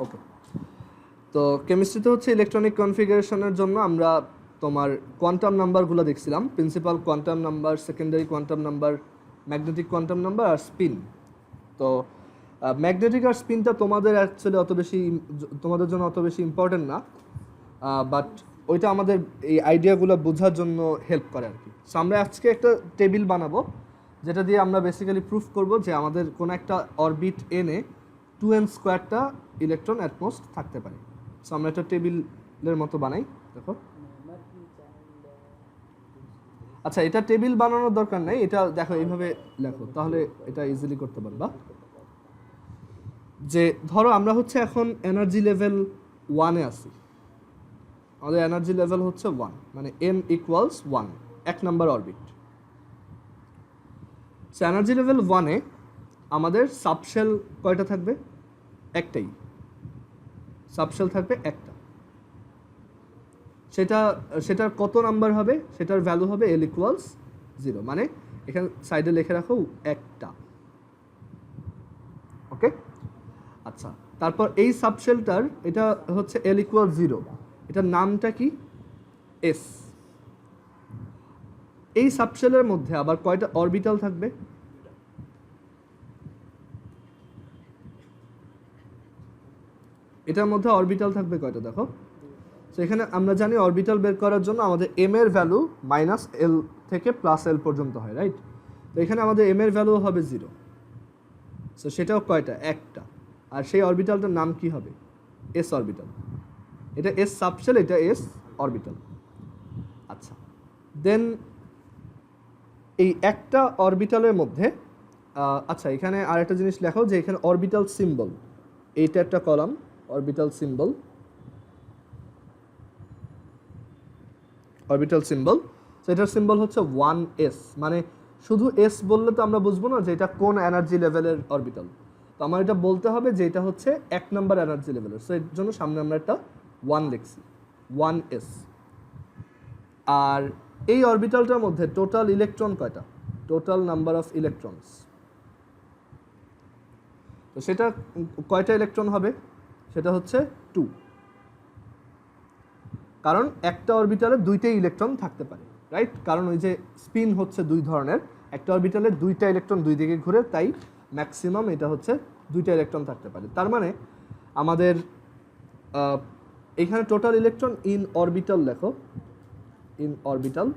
ওকে, তো কেমিস্ট্রিতে হচ্ছে ইলেকট্রনিক কনফিগারেশনের জন্য আমরা তোমার কোয়ান্টাম নাম্বারগুলো দেখছিলাম, principal quantum number, secondary quantum number, magnetic quantum number আর স্পিন। তো ম্যাগনেটিক আর স্পিনটা তোমাদের অ্যাকচুয়ালি তোমাদের জন্য অত বেশি ইম্পর্টেন্ট না, বাট ওইটা আমাদের এই আইডিয়াগুলো বোঝার জন্য হেল্প করে আর কি। সো আমরা আজকে একটা টেবিল বানাবো যেটা দিয়ে আমরা বেসিক্যালি প্রুফ করব যে আমাদের কোনো একটা অরবিট এনে 2n² ইলেকট্রন অ্যাটমোস্ট থাকতে পারে। সো আমরা একটা টেবিলের মতো বানাই, দেখো। আচ্ছা, এটা টেবিল বানানোর দরকার নেই, এটা দেখো এইভাবে লেখো, তাহলে এটা ইজিলি করতে পারবা। যে ধরো আমরা হচ্ছে এখন এনার্জি লেভেল 1-এ আছি, আমাদের এনার্জি লেভেল হচ্ছে 1, মানে n = 1, 1 number orbit. So energy level 1-এ আমাদের সাবশেল কয়টা থাকবে? একটাই সাবশেল থাকবে, একটা। সেটার কত নাম্বার হবে? সেটার ভ্যালু হবে l = 0, মানে এখানে সাইডে লিখে রাখো একটা। ওকে, আচ্ছা, তারপর এই সাবশেলটার এটা হচ্ছে l = 0, এটার নামটা কি? s। এই সাবশেলের মধ্যে আবার কয়টা অরবিটাল থাকবে? এটার মধ্যে অরবিটাল থাকবে কয়টা দেখো। তো এখানে আমরা জানি অরবিটাল বের করার জন্য আমাদের m এর ভ্যালু -l থেকে +l পর্যন্ত হয়, রাইট? তো এখানে আমাদের m এর ভ্যালু হবে 0, সো সেটাও কয়টা? একটা। আর সেই অরবিটালটার নাম কি হবে? s orbital. এটা s সাবশেল, এটা s অরবিটাল। আচ্ছা, দেন এই একটা অরবিটালের মধ্যে আচ্ছা, এখানে আরেকটা জিনিস লেখো যে এখানে অরবিটাল সিম্বল, এইটা একটা column, orbital symbol, orbital symbol. তো এটার সিম্বল হচ্ছে 1s, মানে শুধু s বললে তো আমরা বুঝবো না যে এটা কোন এনার্জি লেভেলের অরবিটাল। তো আমার এটা বলতে হবে যে এটা হচ্ছে 1 নাম্বার এনার্জি লেভেলের, সো এর জন্য সামনে আমরা একটা 1 লিখছি, 1s। আর এই অরবিটালটার মধ্যে টোটাল ইলেকট্রন কয়টা? টোটাল নাম্বার অফ ইলেকট্রনস, তো সেটা কয়টা ইলেকট্রন হবে? সেটা হচ্ছে 2, কারণ একটা অরবিটালে দুইটাই ইলেকট্রন থাকতে পারে, রাইট? কারণ ওই যে স্পিন হচ্ছে দুই ধরনের, একটা অরবিটালে দুইটা ইলেকট্রন দুই দিকে ঘুরে, তাই ম্যাক্সিমাম এটা হচ্ছে দুইটা ইলেকট্রন থাকতে পারে। তার মানে আমাদের এখানে টোটাল ইলেকট্রন ইন অরবিটাল লেখো, ইন অরবিটাল।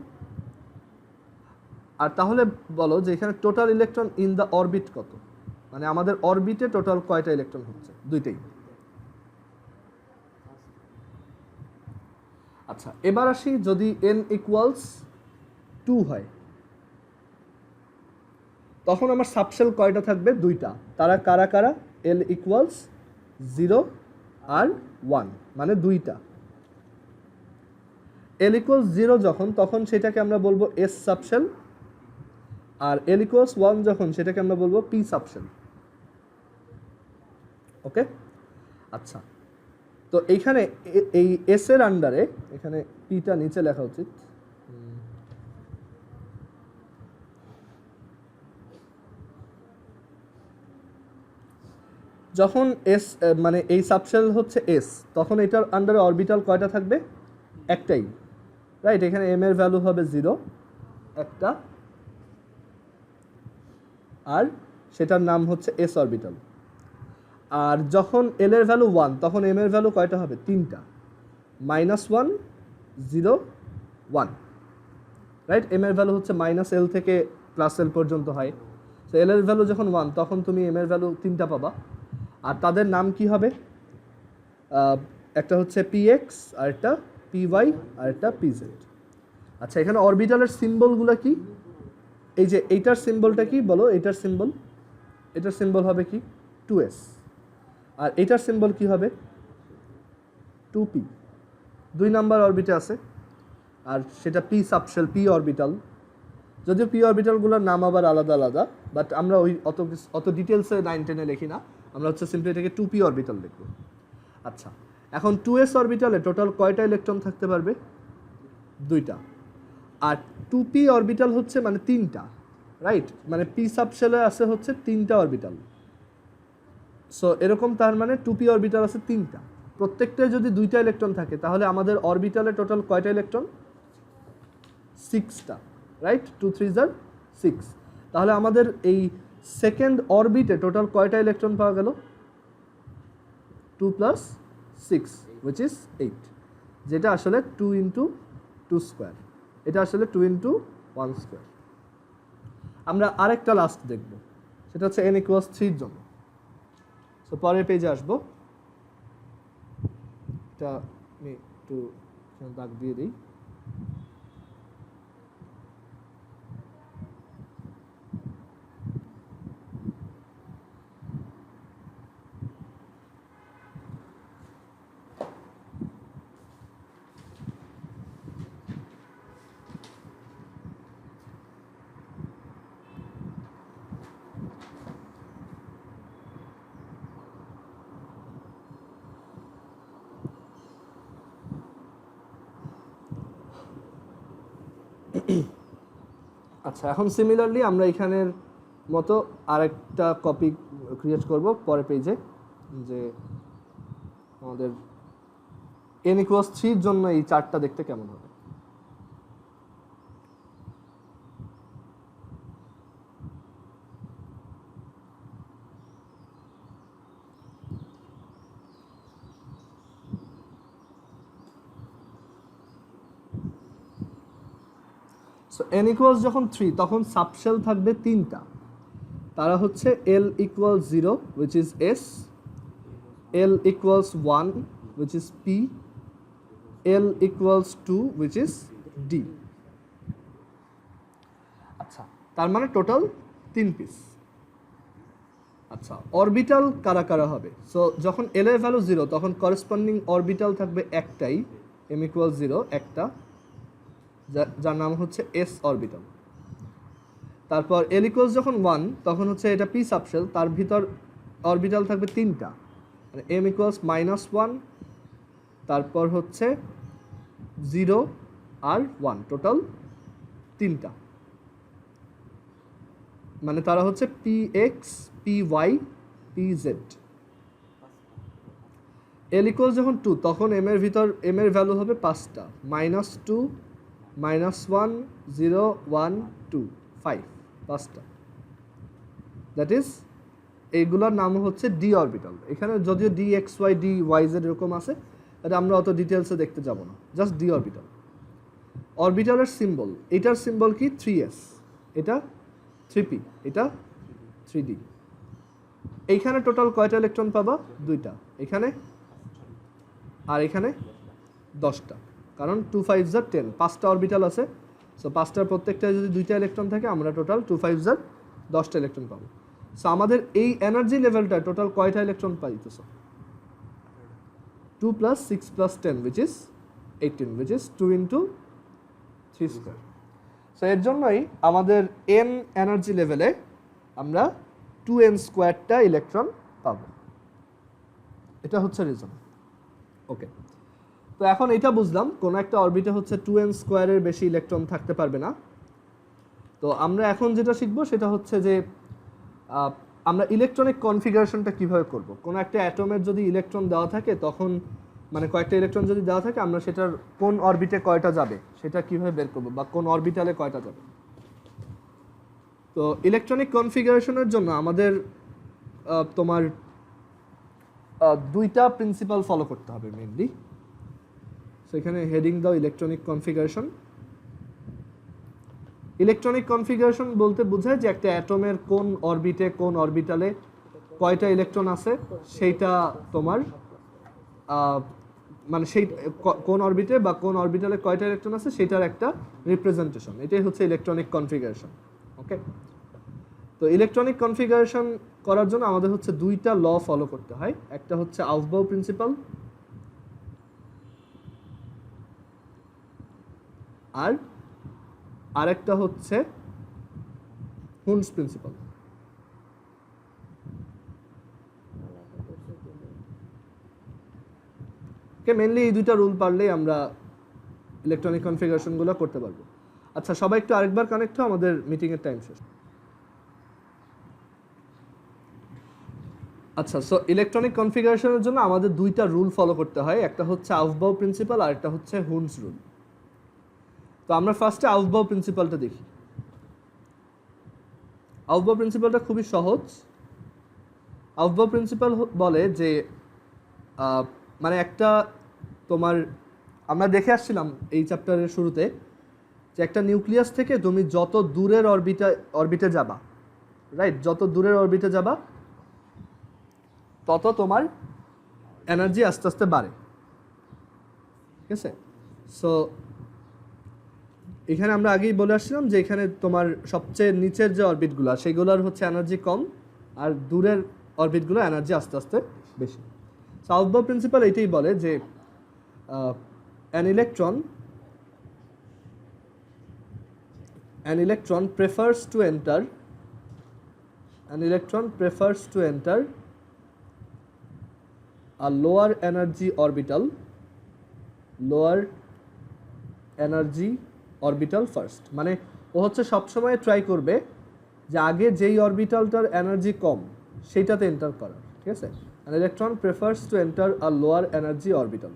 আর তাহলে বলো যে এখানে total electron in the orbit কত? মানে আমাদের অরবিটে টোটাল কয়টা ইলেকট্রন হচ্ছে? দুইটাই। আচ্ছা, এবার আসি যদি n = 2 হয়, তখন আমার সাবশেল কয়টা থাকবে? দুইটা। তারা কারা কারা? l = 0 আর 1, মানে দুইটা। l = 0 যখন, তখন সেটাকে আমরা বলবো s সাবশেল, আর l = 1 যখন, সেটাকে আমরা বলবো p সাবশেল। ওকে, আচ্ছা, তো এইখানে এই s এর আন্ডারে, এখানে পিটা নিচে লেখা উচিত, যখন s মানে এই সাবশেল হচ্ছে s, তখন এটার আন্ডারে অরবিটাল কয়টা থাকবে? একটাই, রাইট? এখানে m এর ভ্যালু হবে 0, একটা, আর সেটার নাম হচ্ছে s অরবিটাল। আর যখন l এর ভ্যালু 1, তখন m এর ভ্যালু কয়টা হবে? তিনটা, -1, 0, 1, রাইট? m এর ভ্যালু হচ্ছে -l থেকে +l পর্যন্ত হয়। তো l এর ভ্যালু যখন 1, তখন তুমি m এর ভ্যালু তিনটা পাবা। আর তাদের নাম কি হবে? একটা হচ্ছে px, আর একটা py, আর একটা pz। আচ্ছা, এখানে অরবিটালের সিম্বলগুলো কি? এই যে এইটার সিম্বলটা কি বলো? এটার সিম্বল হবে কি? 2s। আর এটার সিম্বল কি হবে? 2p, 2 নাম্বার অরবিটে আছে, আর সেটা p সাবশেল, p অরবিটাল। যদিও p অরবিটালগুলোর নাম আবার আলাদা আলাদা, বাট আমরা ওই অত ডিটেলসে 9-10-এ লিখি না, আমরা হচ্ছে সিম্পলি এটাকে 2p অরবিটাল লিখব। আচ্ছা, এখন 2s অরবিটালে টোটাল কয়টা ইলেকট্রন থাকতে পারবে? দুইটা। আর 2p অরবিটাল হচ্ছে, মানে 3টা, রাইট? মানে p সাবশেলে আছে হচ্ছে 3টা অরবিটাল। সো এরকম তার মানে 2p অরবিটাল আছে 3টা, প্রত্যেকটায় যদি 2টা ইলেকট্রন থাকে তাহলে আমাদের অরবিটালে টোটাল কয়টা ইলেকট্রন? 6টা, রাইট? 2 3 are 6। তাহলে আমাদের এই সেকেন্ড অরবিটে টোটাল কয়টা ইলেকট্রন পাওয়া গেল? 2 + 6 which is 8, যেটা আসলে 2 × 2 স্কয়ার, এটা আসলে 2 × 1 স্কয়ার। আমরা আরেকটা লাস্ট দেখব, সেটা হচ্ছে n = 3 এর জন্য। সো পরের পেজে আসবো, এটা আমি একটু দাগ দিয়ে দিই। আচ্ছা, এখন সিমিলারলি আমরা এখানের মতো আরেকটা কপি ক্রিয়েট করব পরের পেজে, যে আমাদের n = 3 এর জন্য এই চার্টটা দেখতে কেমন হবে। সো n = যখন 3 তখন সাবশেল থাকবে 3টা, তারা হচ্ছে L = 0 which is S, L = 1 which is P, L = 2 which is D। আচ্ছা, তার মানে টোটাল 3 পিস। আচ্ছা, অরবিটাল কারা কারা হবে? সো যখন L এর ভ্যালু 0 তখন করেসপন্ডিং অরবিটাল থাকবে একটাই, m = 0 একটা, যার নাম হচ্ছে S অরবিটাল। তারপর L = যখন 1 তখন হচ্ছে এটা P সাবশেল, তার ভিতর অরবিটাল থাকবে 3টা, মানে m = -1, তারপর হচ্ছে 0 আর 1, টোটাল 3টা, মানে তারা হচ্ছে px py pz। L = যখন 2 তখন m এর ভিতর m এর ভ্যালু হবে 5টা, -2 -1 0 1 2 5, 5টা, দ্যাট ইজ এইগুলোর নাম হচ্ছে ডি অরবিটাল। এখানে যদিও D X Y D Y Z এরকম আছে, এটা আমরা অত ডিটেলসে দেখতে যাব না, জাস্ট ডি অরবিটাল। অরবিটালের সিম্বল, এটার সিম্বল কি? 3s, এটা 3p, এটা 3d। এইখানে টোটাল কয়টা ইলেকট্রন পাবা? 2টা, এখানে আর এখানে 10টা, কারণ 2 5 are 10, 5টা অরবিটাল আছে। সো 5টার প্রত্যেকটা যদি 2টা ইলেকট্রন থাকে, আমরা টোটাল 2 5 are 10টা ইলেকট্রন পাবো। সো আমাদের এই এনার্জি লেভেলটা টোটাল কয়টা electron পাইতেছ? 2 + 6 + 10 which is 18, which is 2 × 3 square. So এর জন্যই আমাদের n এনার্জি লেভেলে আমরা 2n স্কয়ারটা ইলেকট্রন পাবো, এটা হচ্ছে রিজন। ওকে, তো এখন এটা বুঝলাম কোন একটা অরবিটে হচ্ছে 2n স্কয়ারের বেশি ইলেকট্রন থাকতে পারবে না। তো আমরা এখন যেটা শিখবো সেটা হচ্ছে যে আমরা ইলেকট্রনিক কনফিগারেশনটা কিভাবে করব। কোনো একটা অ্যাটমের যদি ইলেকট্রন দেওয়া থাকে, তখন মানে কয়েকটা ইলেকট্রন যদি দেওয়া থাকে, আমরা সেটার কোন অরবিটে কয়টা যাবে সেটা কিভাবে বের করব, বা কোন অরবিটালে কয়টা যাবে। তো ইলেকট্রনিক কনফিগারেশনের জন্য আমাদের তোমার 2টা প্রিন্সিপাল ফলো করতে হবে মেইনলি। সেখানে হেডিং দাও ইলেকট্রনিক কনফিগারেশন। ইলেকট্রনিক কনফিগারেশন বলতে বোঝায় যে একটা অ্যাটমের কোন অরবিটে কোন অরবিটালে কয়টা ইলেকট্রন আছে, সেইটা তোমার মানে সেই কোন অরবিটে বা কোন অরবিটালে কয়টা ইলেকট্রন আছে সেটার একটা রিপ্রেজেন্টেশন, এটাই হচ্ছে ইলেকট্রনিক কনফিগারেশন। ওকে, তো ইলেকট্রনিক কনফিগারেশন করার জন্য আমাদের হচ্ছে 2টা ল ফলো করতে হয়। একটা হচ্ছে আউফবাউ প্রিন্সিপাল, আর আরেকটা হচ্ছে হুন্স প্রিন্সিপাল। মেনলি এই 2টা রুল পারলেই আমরা ইলেকট্রনিক কনফিগারেশনগুলো করতে পারবো। আচ্ছা, সবাই একটু আরেকবার কানেক্ট হও, আমাদের মিটিংয়ের টাইম শেষ। আচ্ছা, সো ইলেকট্রনিক কনফিগারেশনের জন্য আমাদের দুইটা রুল ফলো করতে হয়, একটা হচ্ছে আউফবাউ প্রিন্সিপাল আর একটা হচ্ছে হুনস রুল। তো আমরা ফার্স্টে আউফবাউ প্রিন্সিপালটা দেখি। আউফবাউ প্রিন্সিপালটা খুবই সহজ। আউফবাউ প্রিন্সিপাল বলে যে মানে একটা তোমার, আমরা দেখে আসছিলাম এই চ্যাপ্টারের শুরুতে যে একটা নিউক্লিয়াস থেকে তুমি যত দূরের অরবিটে যাবা, রাইট, যত দূরের অরবিটে যাবা তত তোমার এনার্জি আস্তে আস্তে বাড়ে, ঠিক আছে? সো এখানে আমরা আগেই বলে আসছিলাম যে এখানে তোমার সবচেয়ে নিচের যে অরবিটগুলো সেগুলোর হচ্ছে এনার্জি কম, আর দূরের অরবিটগুলো এনার্জি আস্তে আস্তে বেশি। সো আউফবাউ প্রিন্সিপাল এটাই বলে যে an electron prefers to enter a lower energy orbital first। মানে ও হচ্ছে সবসময় ট্রাই করবে যে আগে যেই অরবিটালটার এনার্জি কম সেইটাতে এন্টার করার, ঠিক আছে? an electron prefers to enter a lower energy orbital।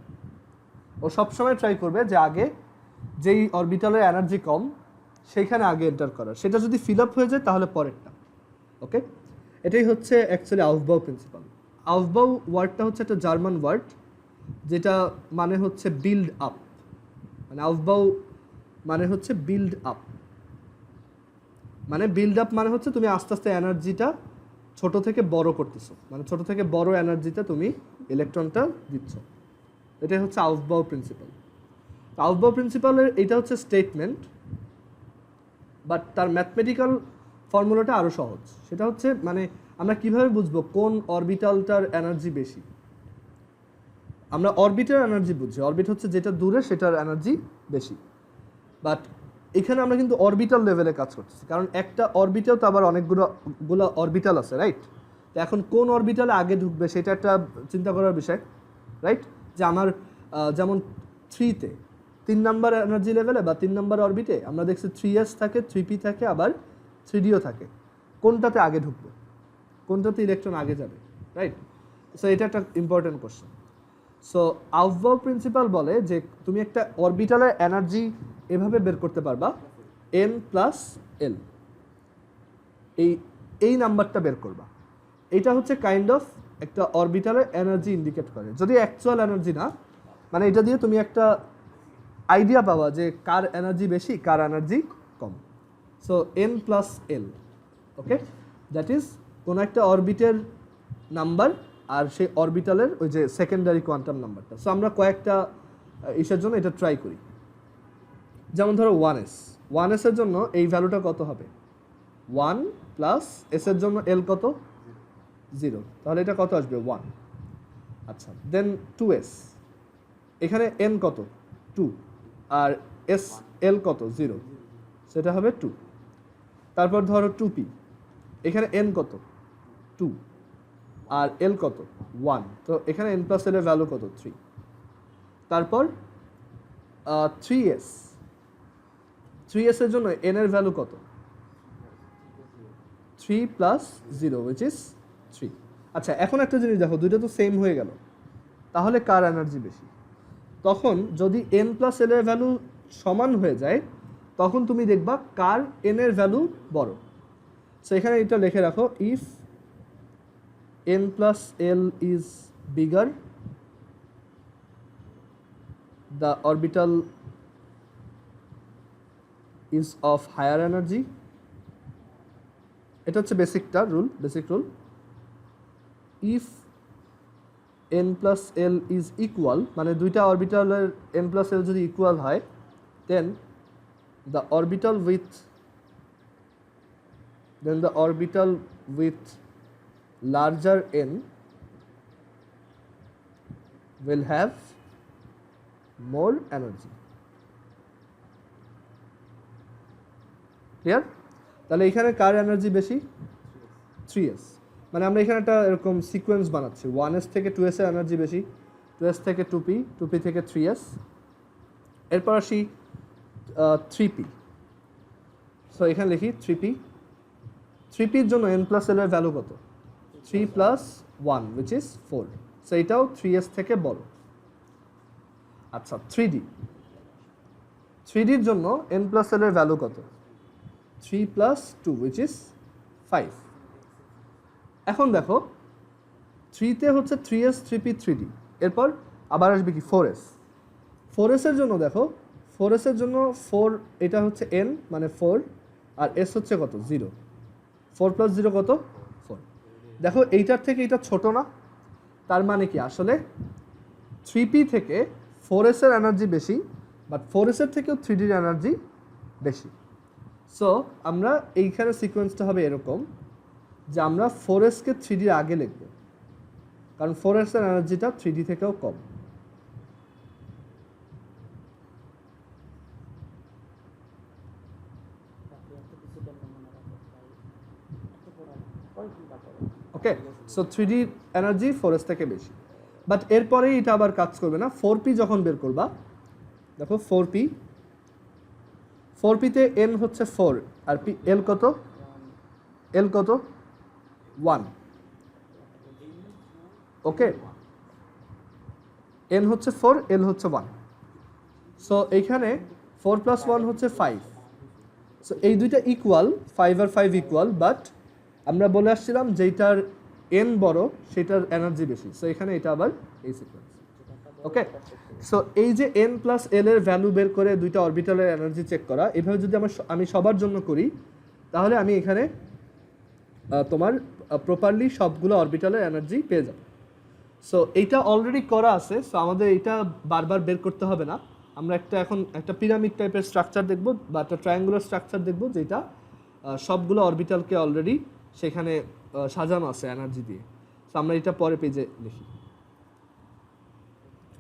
ও সবসময় ট্রাই করবে যে আগে যেই অরবিটালের এনার্জি কম সেইখানে আগে এন্টার করার, সেটা যদি ফিল আপ হয়ে যায় তাহলে পরেরটা। ওকে, এটাই হচ্ছে অ্যাকচুয়ালি আউফবাউ প্রিন্সিপাল। আউফবাউ ওয়ার্ডটা হচ্ছে একটা জার্মান ওয়ার্ড, যেটা মানে হচ্ছে বিল্ড আপ। মানে আউফবাউ মানে হচ্ছে বিল্ড আপ, মানে বিল্ড আপ মানে হচ্ছে তুমি আস্তে আস্তে এনার্জিটা ছোট থেকে বড় করতেছো, মানে ছোট থেকে বড় এনার্জিতে তুমি ইলেকট্রনটা দিচ্ছ। এটাই হচ্ছে আউফবাউ প্রিন্সিপাল। আউফবাউ প্রিন্সিপালের এটা হচ্ছে স্টেটমেন্ট, বাট তার ম্যাথমেটিক্যাল ফর্মুলাটা আরও সহজ। সেটা হচ্ছে মানে আমরা কিভাবে বুঝবো কোন অরবিটালটার এনার্জি বেশি? আমরা অরবিটার এনার্জি বুঝছি, অরবিট হচ্ছে যেটা দূরে সেটার এনার্জি বেশি। বাট এখানে আমরা কিন্তু অরবিটাল লেভেলে কাজ করতেছি, কারণ একটা অরবিটেও তো আবার অনেকগুলো অরবিটাল আছে, রাইট? তো এখন কোন অরবিটালে আগে ঢুকবে সেটা একটা চিন্তা করার বিষয়, রাইট? যে আমার যেমন 3-তে 3 নাম্বার এনার্জি লেভেলে বা 3 নাম্বার অরবিটে আমরা দেখছি 3s থাকে, 3p থাকে, আবার 3dও থাকে। কোনটাতে আগে ঢুকবে, কোনটাতে ইলেকট্রন আগে যাবে, রাইট? সো এটা একটা important question. So Aufbau principal বলে যে তুমি একটা অরবিটালের এনার্জি এভাবে বের করতে পারবা, n প্লাস l, এই নাম্বারটা বের করবা। এটা হচ্ছে কাইন্ড অফ একটা অরবিটালের এনার্জি ইন্ডিকেট করে, যদি অ্যাকচুয়াল এনার্জি না, মানে এটা দিয়ে তুমি একটা আইডিয়া পাবা যে কার এনার্জি বেশি কার এনার্জি কম। So n plus l, okay, that is কোনো একটা অরবিটের নাম্বার আর সেই অরবিটালের ওই যে সেকেন্ডারি কোয়ান্টাম নাম্বারটা। সো আমরা কয়েকটা ইসের জন্য এটা ট্রাই করি। যেমন ধরো 1s এর জন্য এই ভ্যালুটা কত হবে? 1 প্লাস s এর জন্য l কত? 0, তাহলে এটা কত আসবে? 1। আচ্ছা, দেন 2s, এখানে n কত? 2, আর l কত? 0, সেটা হবে 2। তারপর ধরো 2p, এখানে n কত? 2, আর l কত? 1, তো এখানে n প্লাস l এর ভ্যালু কত? 3। তারপর 3s এর জন্য n এর ভ্যালু কত? 3 প্লাস 0 which is 3। আচ্ছা, এখন একটা জিনিস দেখো, দুইটা তো সেম হয়ে গেল, তাহলে কার এনার্জি বেশি? তখন যদি n প্লাস l এর ভ্যালু সমান হয়ে যায় তখন তুমি দেখবা কার n এর ভ্যালু বড়। সো এখানে এটা লিখে রাখো, if n plus l is bigger, the orbital is of higher energy। এটা হচ্ছে basic rule. If n plus l is equal, মানে দুইটা অরবিটালের n plus l যদি ইকুয়াল হয়, then the orbital with larger n will have more energy। Clear? তাহলে এখানে কার energy বেশি? 3s। মানে আমরা এখানে একটা এরকম সিকোয়েন্স বানাচ্ছি, 1s থেকে 2s এর এনার্জি বেশি, 2s থেকে 2p, 2p থেকে 3s, এরপর আসি 3p। সো এখানে লিখি 3p এর জন্য n প্লাস l এর ভ্যালু কত? 3 প্লাস 1 which is 4, সো এটাও 3s থেকে বড়। আচ্ছা 3D-র জন্য n প্লাস l এর ভ্যালু কত? 3 প্লাস 2 which is 5। এখন দেখো 3-তে হচ্ছে 3s 3p 3d, এরপর আবার আসবে কি 4s এর জন্য দেখো 4s এর জন্য 4, এটা হচ্ছে n মানে 4 আর s হচ্ছে কত 0, 4 প্লাস 0 কত 4। দেখো এইটার থেকে এটা ছোট না, তার মানে কি আসলে 3p থেকে 4s এর এনার্জি বেশি, বাট 4s এর থেকেও 3d এর এনার্জি বেশি। সো আমরা এইখানে সিকোয়েন্সটা হবে এরকম যে আমরা 4s কে 3d এর আগে লিখব, কারণ 4s এর এনার্জিটা 3d থেকেও কম। ওকে, সো 3d এনার্জি 4s থেকে বেশি, বাট এরপরেই এটা আবার কাজ করবে না। 4p যখন বের করবা, দেখো 4p-তে n হচ্ছে 4 আর p l কত 1, ওকে, n হচ্ছে 4 l হচ্ছে 1, সো এইখানে 4 প্লাস 1 হচ্ছে 5, সো এই দুইটা ইকুয়াল, 5 আর 5 ইকুয়াল, বাট আমরা বলে আসছিলাম যেটার n বড় সেটার এনার্জি বেশি, সো এখানে এটা আবার এই সিকোয়েন্স। ওকে, সো এই যে n প্লাস l এর ভ্যালু বের করে দুইটা অরবিটালের এনার্জি চেক করা, এভাবে যদি আমি সবার জন্য করি তাহলে আমি এখানে তোমার প্রপারলি সবগুলো অরবিটালের এনার্জি পেয়ে যাব। সো এইটা অলরেডি করা আছে, সো আমাদের এটা বারবার বের করতে হবে না। আমরা এখন একটা পিরামিড টাইপের স্ট্রাকচার দেখব বা একটা ট্রায়াঙ্গুলার স্ট্রাকচার দেখব যেটা সবগুলো অরবিটালকে অলরেডি সেখানে সাজানো আছে এনার্জি দিয়ে। সো আমরা এটা পরে পেজে লিখি।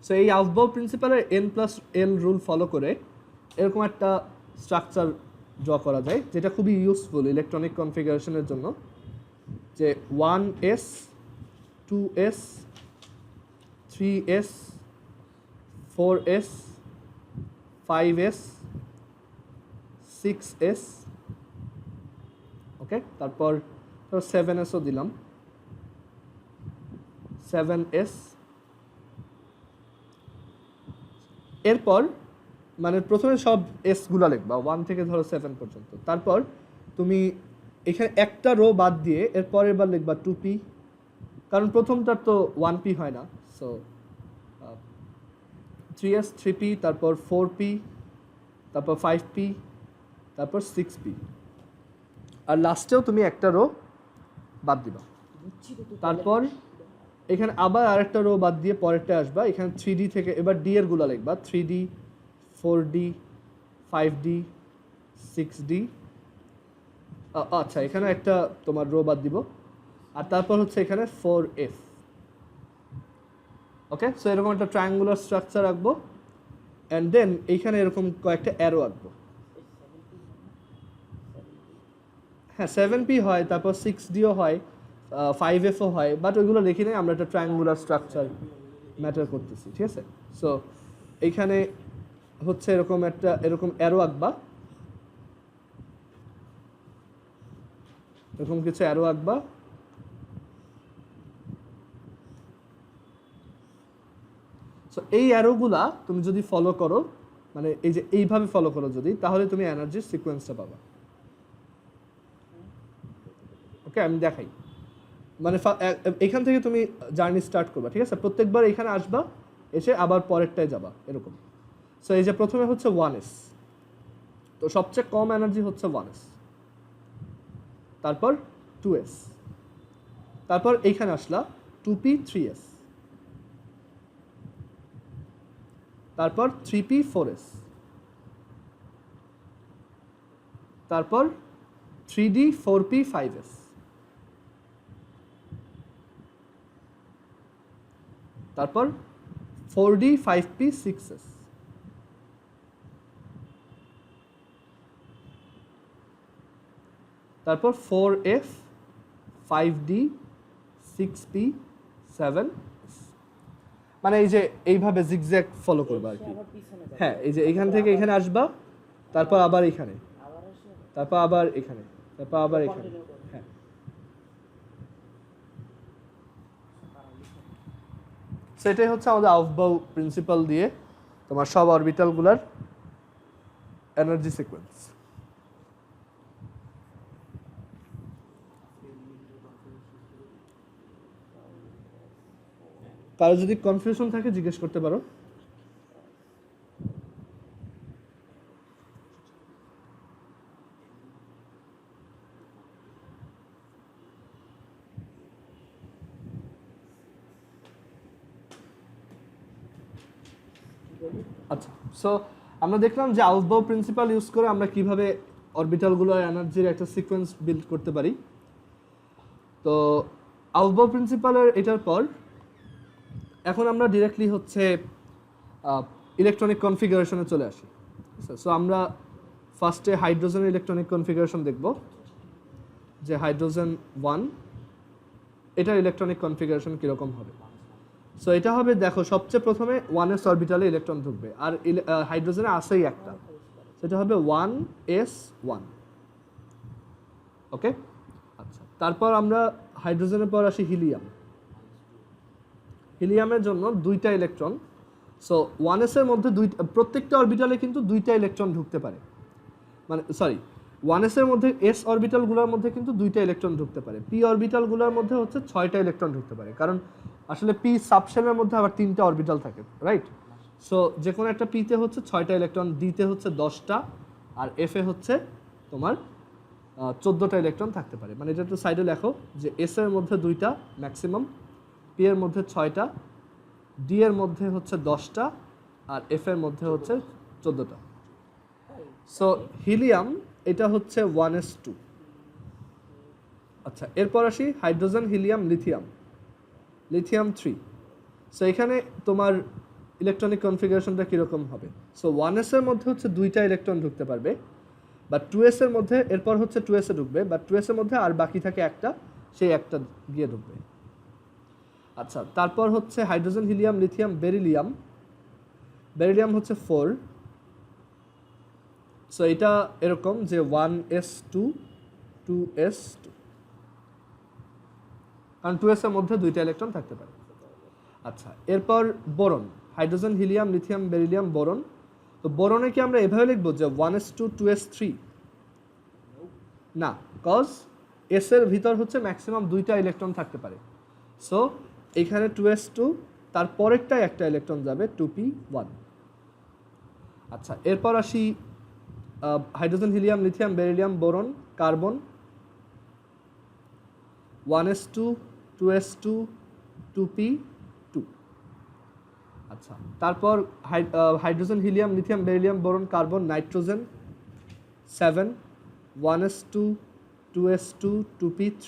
সো এই আউফবাউ প্রিন্সিপালের n plus l rule follow করে এরকম একটা স্ট্রাকচার ড্র করা যায়, যেটা খুবই ইউজফুল ইলেকট্রনিক কনফিগারেশনের জন্য, যে 1s 2s 3s 4s 5s 6s, ওকে, তারপর 7sও দিলাম, 7s, এরপর মানে প্রথমে সব এসগুলো লিখবা 1 থেকে ধরো 7 পর্যন্ত, তারপর তুমি এখানে একটা রো বাদ দিয়ে এরপর এবার লিখবা 2p, কারণ প্রথমটার তো 1p হয় না, সো 3s 3p, তারপর 4p, তারপর 5p, তারপর 6p, আর লাস্টেও তুমি একটা রো বাদ দিবা। তারপর এখানে আবার আরেকটা রো বাদ দিয়ে পরেরটা আসবা, এখানে 3d থেকে এবার d এর গুলা লিখবা, 3d 4d 5d 6d, আচ্ছা এখানে একটা তোমার রো বাদ দিব, আর তারপর হচ্ছে এখানে 4f। ওকে, সো এরকম একটা ট্রায়াঙ্গুলার স্ট্রাকচার আঁকবো, অ্যান্ড দেন এইখানে এরকম কয়েকটা অ্যারো আঁকবো। হ্যাঁ 7p হয়, তারপর 6dও হয়, 5fও হয়, বাট ওইগুলো লিখি নাই, আমরা একটা ট্রায়াঙ্গুলার স্ট্রাকচার ম্যাটার করতেছি, ঠিক আছে। সো এইখানে হচ্ছে এরকম অ্যারো আঁকবা, এরকম কিছু অ্যারো আঁকবা, সো এই অ্যারোগুলা তুমি যদি ফলো করো, মানে এই যে এইভাবে ফলো করো যদি, তাহলে তুমি এনার্জির সিকোয়েন্সটা পাবা। ওকে, আমি দেখাই, মানে এখান থেকে তুমি জার্নি স্টার্ট করবা, ঠিক আছে। প্রত্যেকবার এখানে আসবা, এসে আবার পরেরটায় যাবা এরকম। সো এই যে প্রথমে হচ্ছে 1s, তো সবচেয়ে কম এনার্জি হচ্ছে 1s, তারপর 2s, তারপর এইখানে আসলা 2p 3s, তারপর 3p 4s, তারপর 3d 4p 5s, তারপর 4d 5p 6s, তারপর 4f 5d 6p 7s, মানে এই যে এইভাবে জিগজ্যাগ ফলো করবা আর কি। হ্যাঁ, এই যে এখান থেকে এখানে আসবা, তারপর আবার এখানে, তারপর আবার এখানে, তারপর আবার এখানে। হ্যাঁ, সো এটাই হচ্ছে আমাদের আউফবাউ প্রিন্সিপাল দিয়ে তোমার সব অরবিটালগুলোর এনার্জি সিকোয়েন্স। কারো যদি কনফিউশন থাকে জিজ্ঞেস করতে পারো। আচ্ছা, সো আমরা দেখলাম যে আউফবাউ প্রিন্সিপাল ইউজ করে আমরা কিভাবে অরবিটালগুলোর এনার্জির একটা সিকোয়েন্স বিল্ড করতে পারি। তো আউফবাউ প্রিন্সিপালের এটার পর এখন আমরা ডিরেক্টলি হচ্ছে ইলেকট্রনিক কনফিগারেশনে চলে আসি। সো আমরা ফার্স্টে হাইড্রোজেনের ইলেকট্রনিক কনফিগারেশন দেখব, যে হাইড্রোজেন 1 এটার ইলেকট্রনিক কনফিগারেশন কীরকম হবে। সো এটা হবে, দেখো সবচেয়ে প্রথমে 1s অরবিটালে ইলেকট্রন ঢুকবে, আর হাইড্রোজেনে আসেই একটা, সেটা হবে 1s1। ওকে, আচ্ছা, তারপর আমরা হাইড্রোজেনের পর আসি হিলিয়াম। হিলিয়ামের জন্য দুইটা ইলেকট্রন, সো 1s এর মধ্যে প্রত্যেকটা অরবিটালে কিন্তু দুইটা ইলেকট্রন ঢুকতে পারে, মানে সরি 1s এর মধ্যে এস অরবিটালগুলোর মধ্যে কিন্তু দুইটা ইলেকট্রন ঢুকতে পারে, পি অরবিটালগুলোর মধ্যে হচ্ছে 6টা ইলেকট্রন ঢুকতে পারে, কারণ আসলে পি সাবশেলের মধ্যে আবার 3টা অরবিটাল থাকে, রাইট। সো যে কোনো একটা পিতে হচ্ছে 6টা ইলেকট্রন, ডিতে হচ্ছে 10টা, আর এফ এ হচ্ছে তোমার 14টা ইলেকট্রন থাকতে পারে। মানে এটা একটু সাইডে লেখো যে এস এর মধ্যে 2টা ম্যাক্সিমাম, পি এর মধ্যে 6টা, ডি এর মধ্যে হচ্ছে 10টা, আর এফ এর মধ্যে হচ্ছে 14টা। সো হিলিয়াম এটা হচ্ছে 1s2। আচ্ছা, এরপর আসি hydrogen, helium, lithium, lithium 3। So এখানে তোমার ইলেকট্রনিক কনফিগারেশনটা কীরকম হবে। সো 1s এর মধ্যে হচ্ছে 2টা ইলেকট্রন ঢুকতে পারবে, বা 2s এর মধ্যে, এরপর হচ্ছে 2s এ ঢুকবে, বা 2s এর মধ্যে আর বাকি থাকে একটা, সেই একটা গিয়ে ঢুকবে। আচ্ছা, তারপর হচ্ছে hydrogen, helium, lithium, beryllium. Beryllium হচ্ছে 4। সো এটা এরকম যে 1s2 2s2, কারণ 2s এর মধ্যে 2টা ইলেকট্রন থাকতে পারে। আচ্ছা, এরপর boron, hydrogen, helium, lithium, beryllium, boron. তো বোরনে কি আমরা এভাবে লিখবো যে 1s2 2s3? না, কজ এস এর ভিতর হচ্ছে ম্যাক্সিমাম 2টা ইলেকট্রন থাকতে পারে। সো এখানে 2s2, তার পরেরটায় একটা ইলেকট্রন যাবে 2p1। আচ্ছা, এরপর আসি hydrogen, helium, lithium, beryllium, boron, carbon. 1s2 2s2 2p2। আচ্ছা, তারপর hydrogen, helium, lithium, beryllium, boron, carbon, nitrogen 7 1s2 2s2 2p3।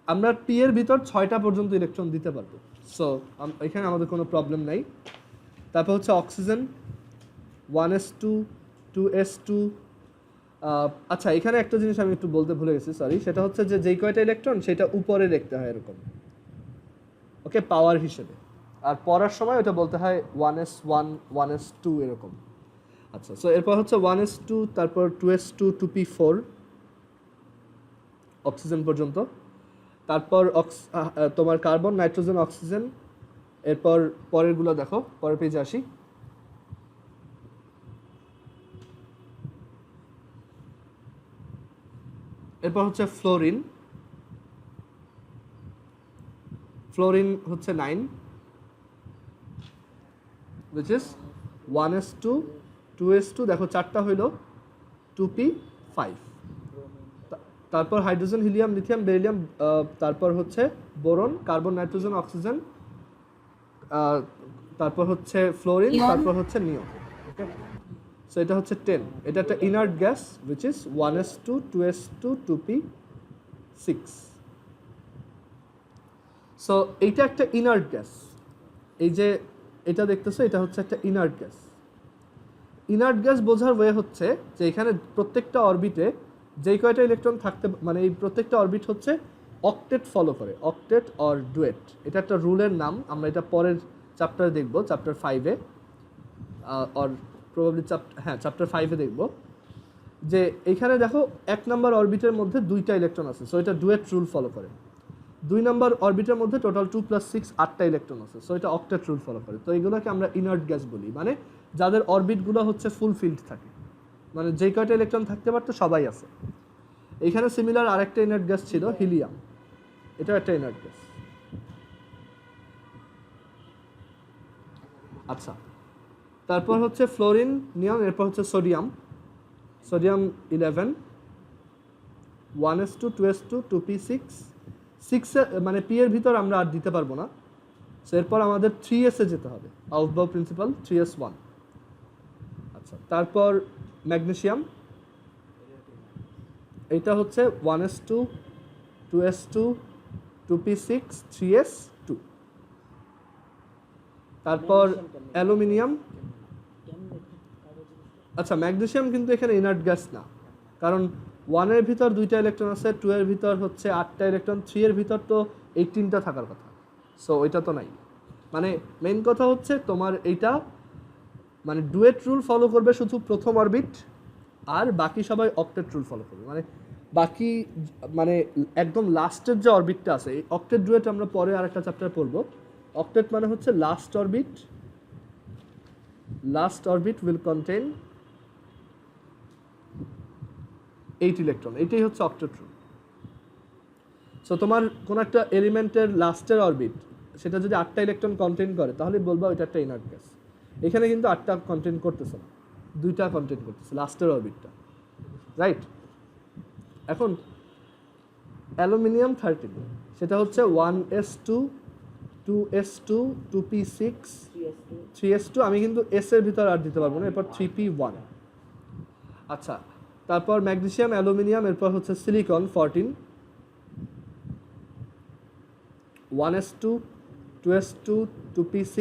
আমরা পি এর ভিতর 6টা পর্যন্ত ইলেকট্রন দিতে পারবো, সো এখানে আমাদের কোনো প্রবলেম নাই। তারপর হচ্ছে অক্সিজেন 1s2 2s2। আচ্ছা, এখানে একটা জিনিস আমি একটু বলতে ভুলে গেছি, সরি, সেটা হচ্ছে যে যেই কয়টা ইলেকট্রন সেটা উপরে লিখতে হয় এরকম, ওকে, পাওয়ার হিসেবে, আর পড়ার সময় ওটা বলতে হয় 1s1 1s2 এরকম। আচ্ছা, সো এরপর হচ্ছে 1s2, তারপর 2s2 2p4 অক্সিজেন পর্যন্ত। তারপর তোমার কার্বন, নাইট্রোজেন, অক্সিজেন। এরপর পরেরগুলো দেখো, পরের পেজে আসি। এরপর হচ্ছে ফ্লোরিন, ফ্লোরিন হচ্ছে 9, which is 1s2 2s2, দেখো 4টা হইল 2p5। তারপর হাইড্রোজেন, হিলিয়াম, লিথিয়াম, বেরিলিয়াম, তারপর হচ্ছে বোরন, কার্বন, নাইট্রোজেন, অক্সিজেন, তারপর হচ্ছে ফ্লোরিন, তারপর হচ্ছে নিয়ন। ওকে, সো এটা হচ্ছে 10। এটা একটা inert gas, which is 1s2 2s2 2p6। So এইটা একটা ইনার্ট গ্যাস, এই যে এটা দেখতেছো, এটা হচ্ছে একটা ইনার্ট গ্যাস। ইনার্ট গ্যাস বোঝার ওয়ে হচ্ছে যে এখানে প্রত্যেকটা অরবিটে যেই কয়টা ইলেকট্রন থাকতে, মানে এই প্রত্যেকটা অরবিট হচ্ছে অক্টেট ফলো করে, অক্টেট অর ডুয়েট। এটা একটা রুলের নাম, আমরা এটা পরের চ্যাপ্টারে দেখব, চ্যাপ্টার 5-এ, অর প্রবাবলি চ্যাপ্টার 5-এ দেখব, যে এখানে দেখো 1 নম্বর অরবিটের মধ্যে 2টা ইলেকট্রন আছে, সো এটা ডুয়েট রুল ফলো করে। 2 নম্বর অরবিটের মধ্যে টোটাল 2 + 6 8টা ইলেকট্রন আছে, সো এটা অক্টেট রুল ফলো করে। তো এগুলোকে আমরা ইনার্ট গ্যাস বলি, মানে যাদের অরবিটগুলো হচ্ছে ফুল ফিল্ড থাকে, মানে যে কয়টা ইলেকট্রন থাকতে পারতো সবাই আছে। এখানে সিমিলার আরেকটা ইনার্ট গ্যাস ছিল হিলিয়াম, এটাও একটা ইনার্ট গ্যাস। আচ্ছা, তারপর হচ্ছে ফ্লোরিন, নিয়ন, এরপর হচ্ছে sodium. Sodium 11, 1s2 2s2 2p6 6 মানে পি এর ভিতর আমরা আর দিতে পারবো না, সো এরপর আমাদের 3s এ যেতে হবে, আউফবাউ প্রিন্সিপাল 3s1। আচ্ছা, তারপর ম্যাগনেসিয়াম, এটা হচ্ছে 1s2 2s2 2p6 3s2। তারপর অ্যালুমিনিয়াম। আচ্ছা, ম্যাগনেসিয়াম কিন্তু এখানে ইনার্ট গ্যাস না, কারণ 1 এর ভিতর 2টা ইলেকট্রন আছে, 2 এর ভিতর হচ্ছে 8টা ইলেকট্রন, 3 এর ভিতর তো 18টা থাকার কথা, সো ওইটা তো নাই। মানে মেইন কথা হচ্ছে তোমার এইটা মানে ডুয়েট রুল ফলো করবে শুধু প্রথম অরবিট, আর বাকি সবাই অক্টেট রুল ফলো করবে। মানে বাকি মানে একদম লাস্টের যে অরবিটটা আছে, এই অক্টেট ডুয়েট আমরা পরে আরেকটা চ্যাপ্টার পড়বো। অক্টেট মানে হচ্ছে last orbit, last orbit will contain 8 electron, এটাই হচ্ছে অক্টেট রুল। সো তোমার কোন একটা এলিমেন্টের লাস্টের অরবিট সেটা যদি 8টা ইলেকট্রন কন্টেইন করে তাহলে বলবা ওইটা একটা ইনার্ট গ্যাস। এখানে কিন্তু 8টা কন্টেইন করতেছে না, 2টা কন্টেইন করতেছে লাস্টের অরবিটটা, রাইট? এখন অ্যালুমিনিয়াম 13, সেটা হচ্ছে 1s2 2s2 2p6 3s2, আমি কিন্তু এস এর ভিতর আর দিতে পারবো না, এরপর 3p1। আচ্ছা, তারপর ম্যাগনেসিয়াম, অ্যালুমিনিয়াম, এরপর হচ্ছে silicon 14, 1s2 2s2 2p6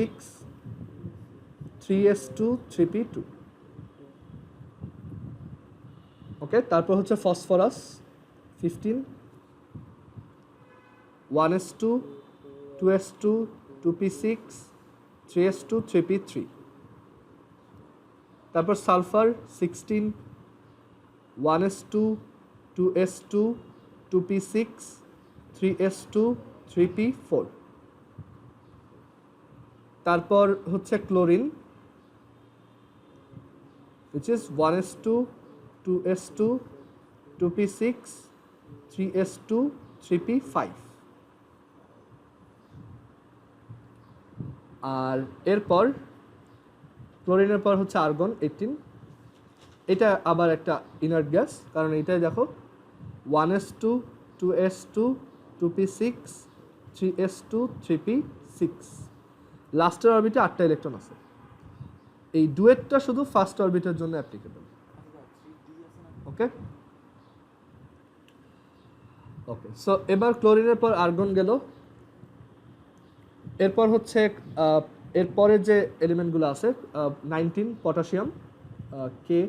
3s2 3p2। ওকে, তারপর হচ্ছে phosphorus 15, 1s2 2s2 2p6 3s2 3p3। তারপর sulphur 16, 1s2 2s2 2p6 3s2 3p4। তারপর হচ্ছে chlorine, which is 1s2 2s2 2p6 3s2 3p5। আর এরপর ক্লোরিনের পর হচ্ছে আর্গন 18, এটা আবার একটা ইনার্ট গ্যাস, কারণ এটাই দেখো 1s2 2s2 2p6 3s2 3p6, লাস্টের অরবিটে 8টা ইলেকট্রন আছে। এই ডুয়েটটা শুধু ফার্স্ট অরবিটের জন্য অ্যাপ্লিকেবল। ওকে ওকে, সো এবার ক্লোরিনের পর আর্গন গেল, এরপর হচ্ছে এরপরে যে এলিমেন্টগুলো আছে 19 পটাশিয়াম কে,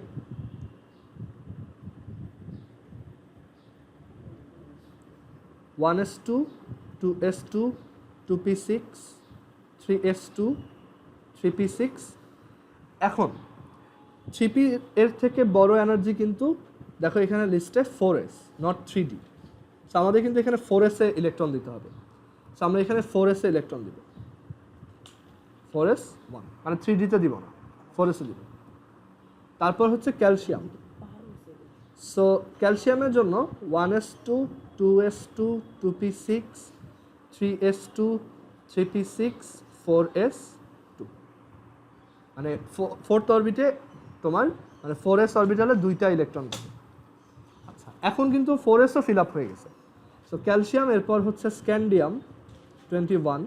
1s2 2s2 2p6 3s2 3p6। এখন 3p এর থেকে বড় এনার্জি কিন্তু দেখো এখানে লিস্টে 4s, নট 3d। সো আমাদের কিন্তু এখানে 4s এ ইলেকট্রন দিতে হবে, সো আমরা এখানে 4s এ ইলেকট্রন দিব, 4s1, মানে 3d তে দিব না, 4s এ দিব। তারপর হচ্ছে ক্যালসিয়াম, সো ক্যালসিয়ামের জন্য 1s2 2s2 2p6 3s2 3p6 4s2, মানে ফোর্থ অরবিটে তোমার মানে 4s অরবিটালে 2টা ইলেকট্রন পাবে। আচ্ছা, এখন কিন্তু 4sও ফিল আপ হয়ে গেছে, সো ক্যালসিয়াম, এরপর হচ্ছে স্ক্যান্ডিয়াম 21।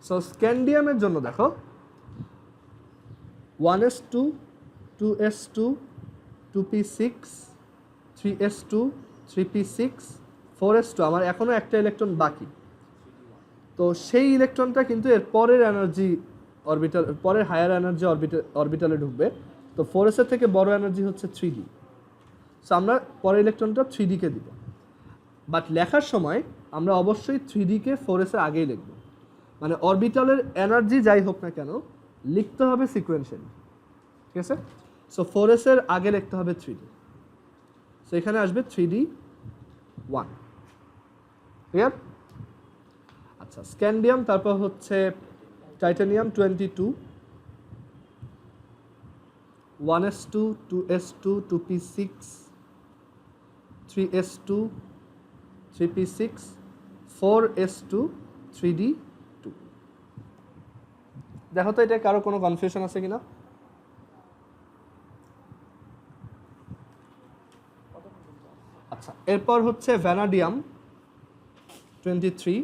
সো স্ক্যান্ডিয়ামের জন্য দেখো 1s2 2s2 2p6 3s2 3p6 4s2, আমার এখনো একটা ইলেকট্রন বাকি, তো সেই ইলেকট্রনটা কিন্তু এর পরের এনার্জি অরবিটাল, পরের হায়ার এনার্জি অরবিটালে ঢুকবে, তো 4s এর থেকে বড় এনার্জি হচ্ছে 3d, সো আমরা পরের ইলেকট্রনটা 3d কে দিব, বাট লেখার সময় আমরা অবশ্যই 3d কে 4s এর আগেই লিখব, মানে অরবিটালের এনার্জি যাই হোক না কেন লিখতে হবে সিকোয়েন্সিয়ালি, ঠিক আছে? সো 4s এর আগে লিখতে হবে 3d, সো এখানে আসবে 3d1। ক্লিয়ার? আচ্ছা, স্ক্যান্ডিয়াম, তারপর হচ্ছে titanium 22, 1s2, 2s2, 2p6, 3s2, 3p6, 4s2, 3d2। দেখো তো এটা কারো কোনো কনফিউশন আছে কিনা? আচ্ছা, এরপর হচ্ছে ভ্যানাডিয়াম 23।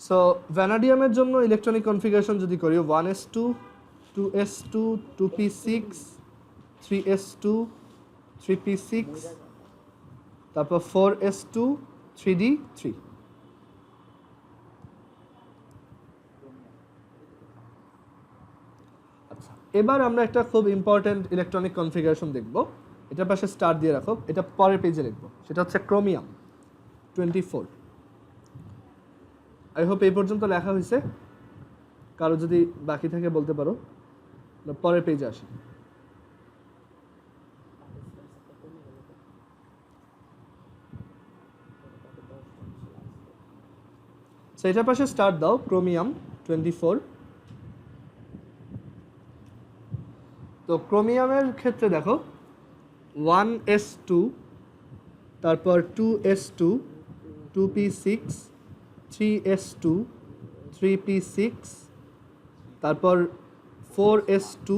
সো ভ্যানাডিয়ামের জন্য ইলেকট্রনিক কনফিগারেশন যদি করি 1s2, 2s2, 2p6, 3s2, 3p6, তারপর 4s2, 3d3। আচ্ছা, এবার আমরা একটা খুব ইম্পর্টেন্ট ইলেকট্রনিক কনফিগারেশন দেখব। এটার পাশে স্টার দিয়ে রাখো, এটা পরের পেজে লিখব। সেটা হচ্ছে ক্রোমিয়াম 24। আই হোপ এই পর্যন্ত লেখা হয়েছে। কারো যদি বাকি থাকে বলতে পারো, পরের পেজে আসি। এটার পাশে স্টার্ট দাও, ক্রোমিয়াম 24। তো ক্রোমিয়ামের ক্ষেত্রে দেখো 1s2, তারপর 2s2, 2p6, 3s2, 3p6, তারপর 4s2,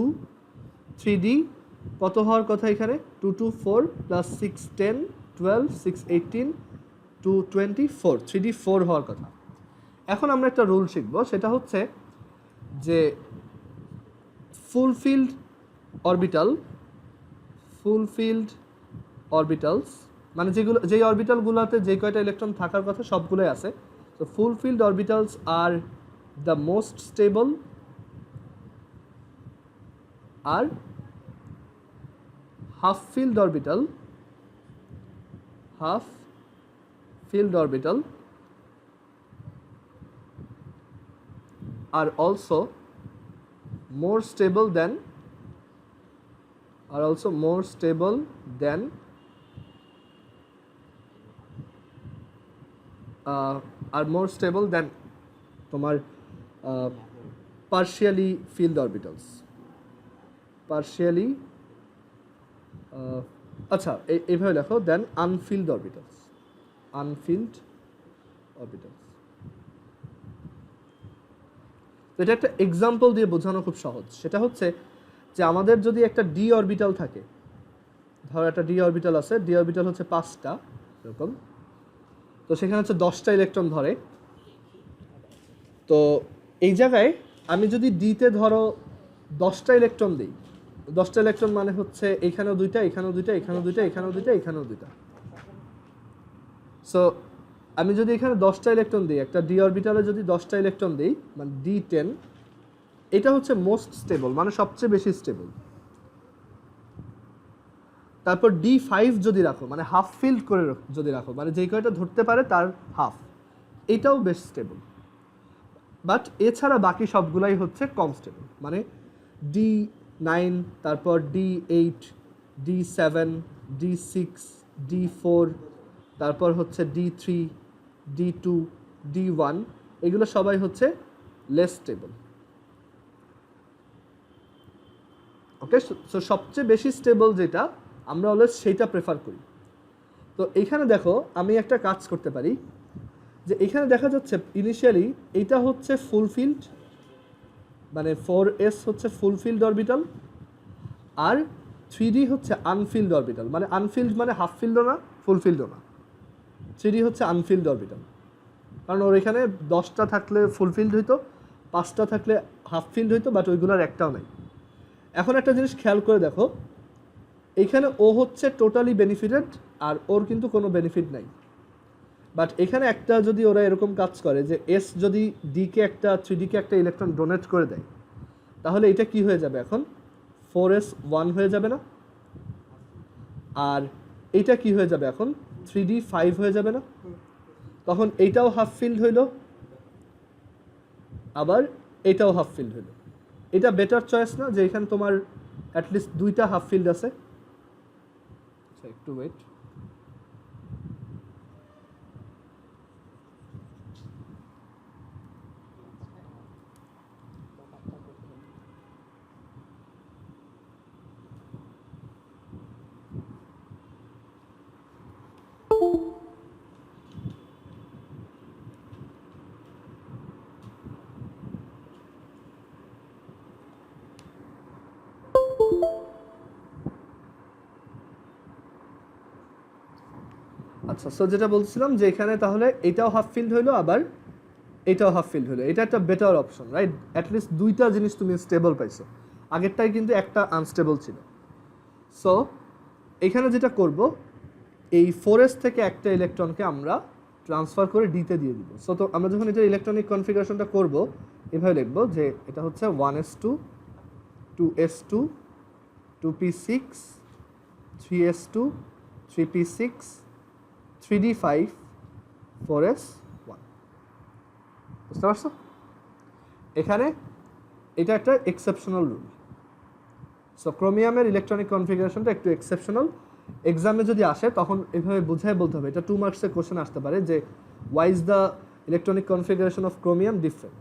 3d কত হওয়ার কথা এখানে? 2 2 4 প্লাস 6 10 12 6 18 2 24, 3d 4 হওয়ার কথা। এখন আমরা একটা রুল শিখব, সেটা হচ্ছে যে ফুলফিল্ড অরবিটালস মানে যেই অরবিটালগুলোতে যে কয়টা ইলেকট্রন থাকার কথা সবগুলোই আছে। তো full filled orbitals R the most stable, আর half filled orbital are also more stable than তোমার partially filled orbitals, আচ্ছা এইভাবে লেখো, দেন unfilled orbitals। এটা একটা এক্সাম্পল দিয়ে বোঝানো খুব সহজ। সেটা হচ্ছে যে আমাদের যদি একটা ডি অরবিটাল থাকে, ধরো একটা ডি অরবিটাল আছে, ডি অরবিটাল হচ্ছে 5টা এরকম, তো সেখানে হচ্ছে 10টা ইলেকট্রন ধরে। তো এই জায়গায় আমি যদি ডিতে ধরো 10টা ইলেকট্রন দিই, 10টা ইলেকট্রন মানে হচ্ছে এখানেও 2টা, এখানেও 2টা, এখানেও 2টা, এখানেও 2টা, এখানেও 2টা। সো আমি যদি এখানে 10টা ইলেকট্রন দিই, একটা ডি অরবিটালে যদি 10টা ইলেকট্রন দিই, মানে D10, এটা হচ্ছে মোস্ট স্টেবল, মানে সবচেয়ে বেশি স্টেবল। তারপর D5 যদি রাখো, মানে হাফ ফিল্ড করে যদি রাখো, মানে যেই কয়টা ধরতে পারে তার হাফ, এটাও বেশ স্টেবল। বাট এছাড়া বাকি সবগুলাই হচ্ছে কম স্টেবল, মানে D9, তারপর D8, D7, D6, D4, তারপর হচ্ছে D3, D2, D1, এগুলো সবাই হচ্ছে লেস স্টেবল। ওকে, সো সবচেয়ে বেশি স্টেবল যেটা আমরা অলওয়েজ সেইটা প্রেফার করি। তো এইখানে দেখো আমি একটা কাজ করতে পারি, যে এখানে দেখা যাচ্ছে ইনিশিয়ালি এইটা হচ্ছে ফুলফিল্ড, মানে 4s হচ্ছে ফুলফিল্ড অরবিটাল, আর 3d হচ্ছে আনফিল্ড অরবিটাল। মানে আনফিল্ড মানে হাফ ফিল্ডও না, ফুলফিল্ডও না। 3d হচ্ছে আনফিল্ড অরবিটাল, কারণ ওর এখানে 10টা থাকলে ফুলফিল্ড হইতো, 5টা থাকলে হাফ ফিল্ড হইতো, বাট ওইগুলোর একটাও নাই। এখন একটা জিনিস খেয়াল করে দেখো, এখানে ও হচ্ছে টোটালি বেনিফিটেড, আর ওর কিন্তু কোনো বেনিফিট নাই। বাট এখানে একটা যদি ওরা এরকম কাজ করে যে এস যদি ডিকে একটা 3dকে একটা ইলেকট্রন ডোনেট করে দেয়, তাহলে এটা কি হয়ে যাবে? এখন 4s 1 হয়ে যাবে না? আর এইটা কি হয়ে যাবে? এখন 3d 5 হয়ে যাবে না? তখন এইটাও হাফ ফিল্ড হইল, আবার এটাও হাফ ফিল্ড হইল। এটা বেটার চয়েস না, যে এখানে তোমার অ্যাটলিস্ট 2টা হাফ ফিল্ড আছে। একটু ওয়েট, আচ্ছা, সো যেটা বলছিলাম যে এখানে তাহলে এটাও হাফ ফিল্ড হইলো, আবার এটাও হাফ ফিল্ড হলো। এটা একটা বেটার অপশন, রাইট? অ্যাটলিস্ট দুইটা জিনিস তুমি স্টেবল পাইছো, আগেরটাই কিন্তু একটা আনস্টেবল ছিল। সো এখানে যেটা করব, এই 4s থেকে একটা ইলেকট্রনকে আমরা ট্রান্সফার করে ডিতে দিয়ে দিব। সো তো আমরা যখন এটা ইলেকট্রনিক কনফিগারেশনটা করব, এভাবে লিখব যে এটা হচ্ছে 1s2 2s2 2p6 3s2 3p6 3d5 4s1। বুঝতে পারছো? এখানে এটা একটা এক্সেপশনাল রুল। সো ক্রোমিয়ামের ইলেকট্রনিক কনফিগারেশনটা একটু এক্সেপশনাল। এক্সামে যদি আসে তখন এভাবে বুঝায় বলতে হবে, এটা 2 মার্কসের কোশ্চেন আসতে পারে যে why is the electronic configuration of chromium different.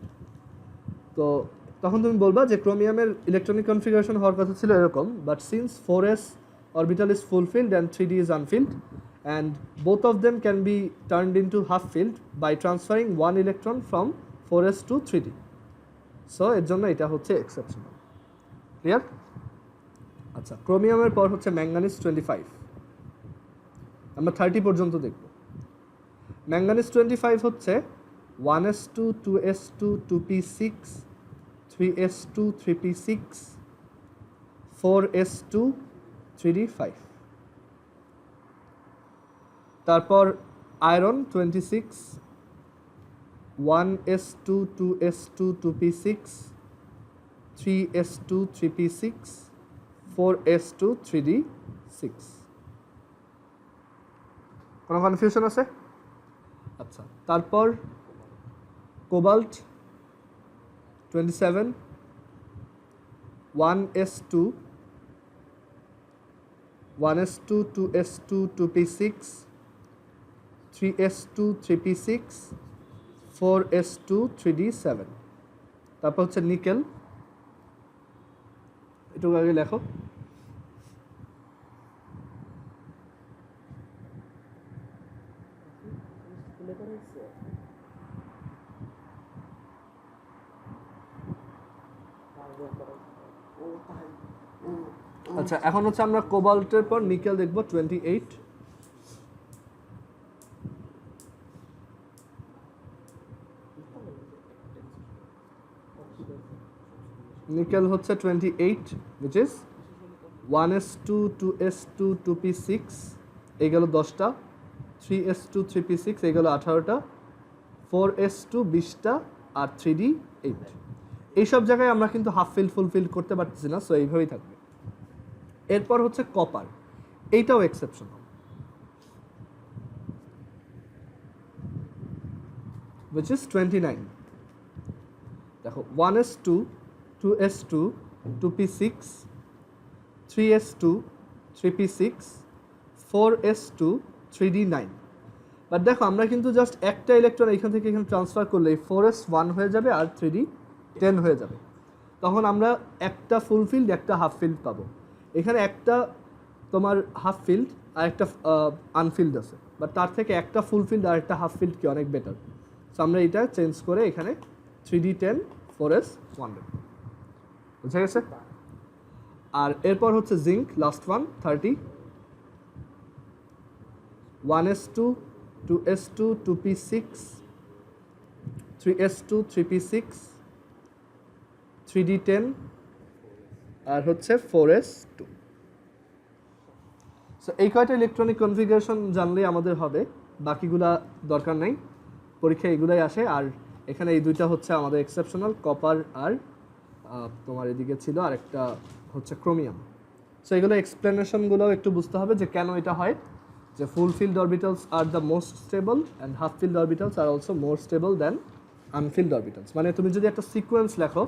তো তখন তুমি বলবা যে ক্রোমিয়ামের ইলেকট্রনিক কনফিগারেশন হওয়ার কথা ছিল এরকম, but since 4s orbital is full-filled and 3d is unfilled, and both of them can be turned into half-filled by transferring one electron from 4s to 3d. So এর জন্য এটা হচ্ছে এক্সেপশনাল। ক্লিয়ার? আচ্ছা, ক্রোমিয়ামের পর হচ্ছে ম্যাঙ্গানিজ 25। আমরা 30 পর্যন্ত দেখব। ম্যাঙ্গানিজ 25 হচ্ছে 1s2 2s2 2p6 3s2 3p6 4s2 3d5। তারপর iron 26 1s2 2s2 2p6 3s2 3p6 4s2 3d6। কোনো কনফিউশন আছে? আচ্ছা, তারপর cobalt 27 1s2 1s2 2s2 2p6 3s2 3p6 4s2 3d7। তারপর হচ্ছে নিকেল, একটু আগে লেখো। আচ্ছা, এখন হচ্ছে আমরা কোবাল্টের পর নিকেল দেখব 28। নিকেল হচ্ছে 28, which is 1s2 2s2 2p6 এই গেল 10টা, 3s2 3p6 এই গেল 18টা, 4s2 20টা, আর 3d 8। এইসব জায়গায় আমরা কিন্তু হাফ ফিল্ড ফুল ফিল্ড করতে পারতেছি না, সো এইভাবেই থাকবে। এরপর হচ্ছে কপার, এইটাও এক্সেপশনাল, which is 29। দেখো 1s2 2s2 2p6 3s2 3p6 4s2 3d9। But দেখো আমরা কিন্তু জাস্ট একটা ইলেকট্রন এখান থেকে এখানে ট্রান্সফার করলে 4s1 হয়ে যাবে আর 3d10 হয়ে যাবে। তখন আমরা একটা ফুলফিল্ড একটা হাফ ফিল্ড পাবো। এখানে একটা তোমার হাফ ফিল্ড আর একটা আনফিল্ড আছে, বাট তার থেকে একটা ফুলফিল্ড আর একটা হাফ ফিল্ড কি অনেক বেটার। সো আমরা এটা চেঞ্জ করে এখানে 3d10 4s1। বুঝা গেছে? আর এরপর হচ্ছে zinc, last one 30 1s2 2s2 2p6 3s2 3p6 3d10 আর হচ্ছে 4s2। সো এই কয়টা ইলেকট্রনিক কনফিগারেশন জানলে আমাদের হবে, বাকিগুলা দরকার নাই, পরীক্ষায় এগুলাই আসে। আর এখানে এই দুইটা হচ্ছে আমাদের এক্সেপশনাল, কপার আর তোমার এদিকে ছিল আর একটা হচ্ছে ক্রোমিয়াম। সো এগুলো এক্সপ্লেনেশনগুলোও একটু বুঝতে হবে যে কেন এটা হয়, যে full filled orbitals R the most stable and half filled orbitals are also more stable than unfilled orbitals. মানে তুমি যদি একটা সিকোয়েন্স লেখো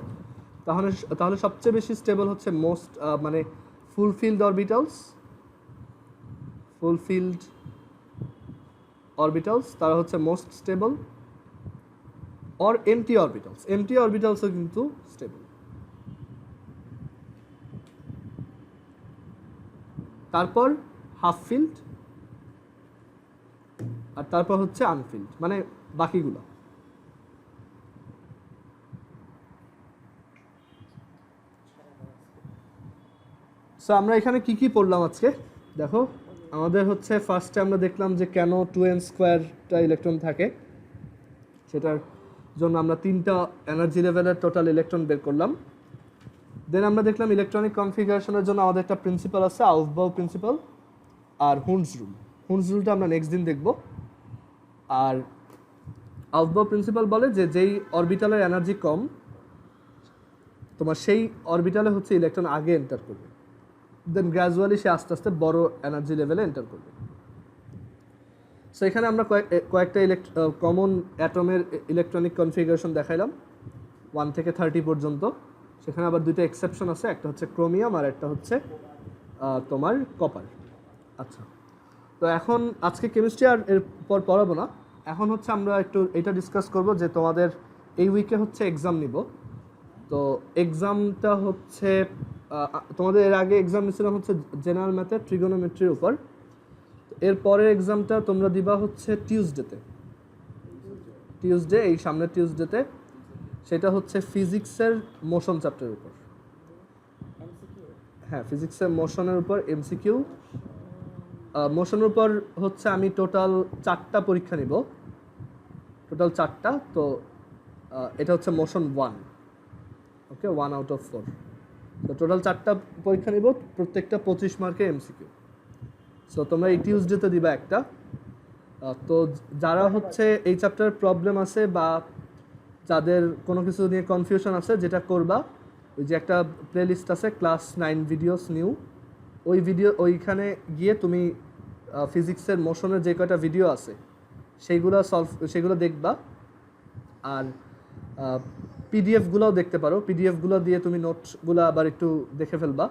তাহলে সবচেয়ে বেশি স্টেবল হচ্ছে মোস্ট মানে ফুলফিল্ড অরবিটালস তারা হচ্ছে মোস্ট স্টেবল, অর এমটি অরবিটালসও কিন্তু স্টেবল। তারপর হাফ ফিল্ড, আর তারপর হচ্ছে আনফিল্ড, মানে বাকিগুলো। সো আমরা এখানে কি কি পড়লাম আজকে দেখো। আমাদের হচ্ছে ফার্স্টে আমরা দেখলাম যে কেন 2n² ইলেকট্রন থাকে, সেটার জন্য আমরা 3টা এনার্জি লেভেলের টোটাল ইলেকট্রন বের করলাম। দেন আমরা দেখলাম ইলেকট্রনিক কনফিগারেশনের জন্য আমাদের একটা প্রিন্সিপাল আছে, আউফবাউ প্রিন্সিপাল আর হুন্স রুল। হুন্স রুলটা আমরা নেক্সট দিন দেখব। আর আউফবাউ প্রিন্সিপাল বলে যে যেই অরবিটালের এনার্জি কম, তোমার সেই অরবিটালে হচ্ছে ইলেকট্রন আগে এন্টার করবে, দেন গ্র্যাজুয়ালি সে আস্তে আস্তে বড় এনার্জি লেভেলে এন্টার করবে। সো এখানে আমরা কয়েকটা কমন অ্যাটমের ইলেকট্রনিক কনফিগারেশন দেখাইলাম 1 থেকে 30 পর্যন্ত। সেখানে আবার দুইটা এক্সেপশন আছে, একটা হচ্ছে ক্রোমিয়াম আর একটা হচ্ছে তোমার কপার। আচ্ছা, তো এখন আজকে কেমিস্ট্রি আর এরপর পড়াবো না, এখন হচ্ছে আমরা একটু এটা ডিসকাস করব যে তোমাদের এই উইকে হচ্ছে এক্সাম নিব। তো এক্সামটা হচ্ছে তোমাদের এর আগে এক্সাম নিয়েছিলাম হচ্ছে জেনারেল ম্যাথে ট্রিগোনোমেট্রির উপর। এর পরের এক্সামটা তোমরা দিবা হচ্ছে টিউসডে, এই সামনের টিউসডেতে। সেটা হচ্ছে ফিজিক্সের মোশন চ্যাপ্টারের উপর। হ্যাঁ, ফিজিক্সের মোশনের উপর এমসিকিউ। মোশনের উপর হচ্ছে আমি টোটাল 4টা পরীক্ষা নিব, টোটাল 4টা। তো এটা হচ্ছে মোশন 1, ওকে, 1 আউট অফ 4। তো টোটাল 4টা পরীক্ষা নিব, প্রত্যেকটা 25 মার্কের এমসিকিউ। সো তোমরা এই টিউসডেতে দিবা একটা। তো যারা হচ্ছে এই চ্যাপ্টারের প্রবলেম আছে বা যাদের কোনো কিছু নিয়ে কনফিউশন আছে, যেটা করবা, ওই যে একটা প্লেলিস্ট আছে ক্লাস 9 ভিডিওস নিউ, ওইখানে গিয়ে তুমি ফিজিক্সের মোশনের যে কয়টা ভিডিও আছে সেগুলো দেখবা। আর পিডিএফগুলোও দেখতে পারো, পিডিএফগুলো দিয়ে তুমি নোটসগুলো আবার একটু দেখে ফেলবা।